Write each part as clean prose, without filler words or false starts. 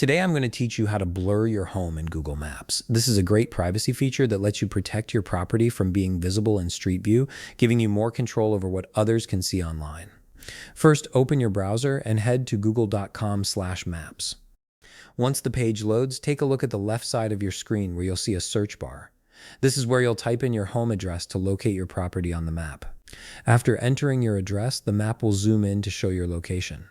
Today I'm going to teach you how to blur your home in Google Maps. This is a great privacy feature that lets you protect your property from being visible in Street View, giving you more control over what others can see online. First, open your browser and head to google.com/maps. Once the page loads, take a look at the left side of your screen where you'll see a search bar. This is where you'll type in your home address to locate your property on the map. After entering your address, the map will zoom in to show your location.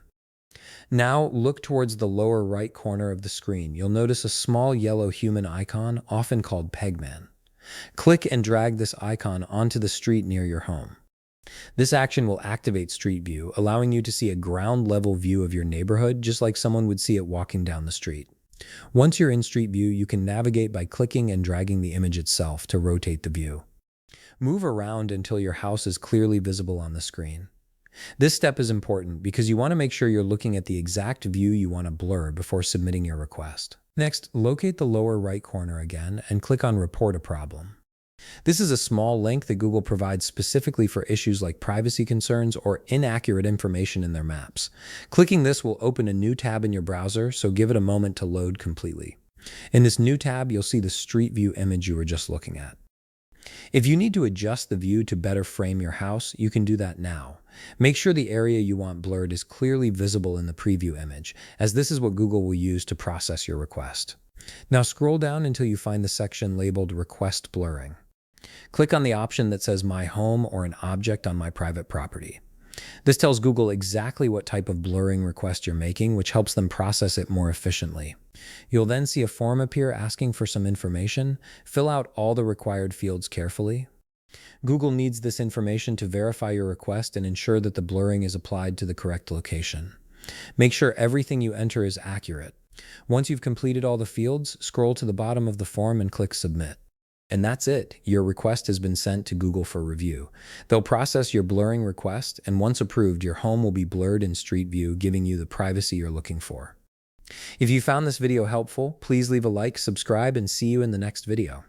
Now look towards the lower right corner of the screen. You'll notice a small yellow human icon, often called Pegman. Click and drag this icon onto the street near your home. This action will activate Street View, allowing you to see a ground-level view of your neighborhood, just like someone would see it walking down the street. Once you're in Street View, you can navigate by clicking and dragging the image itself to rotate the view. Move around until your house is clearly visible on the screen. This step is important because you want to make sure you're looking at the exact view you want to blur before submitting your request. Next, locate the lower right corner again and click on Report a Problem. This is a small link that Google provides specifically for issues like privacy concerns or inaccurate information in their maps. Clicking this will open a new tab in your browser, so give it a moment to load completely. In this new tab, you'll see the Street View image you were just looking at. If you need to adjust the view to better frame your house, you can do that now. Make sure the area you want blurred is clearly visible in the preview image, as this is what Google will use to process your request. Now scroll down until you find the section labeled Request Blurring. Click on the option that says My Home or an object on my private property. This tells Google exactly what type of blurring request you're making, which helps them process it more efficiently. You'll then see a form appear asking for some information. Fill out all the required fields carefully. Google needs this information to verify your request and ensure that the blurring is applied to the correct location. Make sure everything you enter is accurate. Once you've completed all the fields, scroll to the bottom of the form and click Submit. And that's it. Your request has been sent to Google for review. They'll process your blurring request, and once approved, your home will be blurred in Street View, giving you the privacy you're looking for. If you found this video helpful, please leave a like, subscribe, and see you in the next video.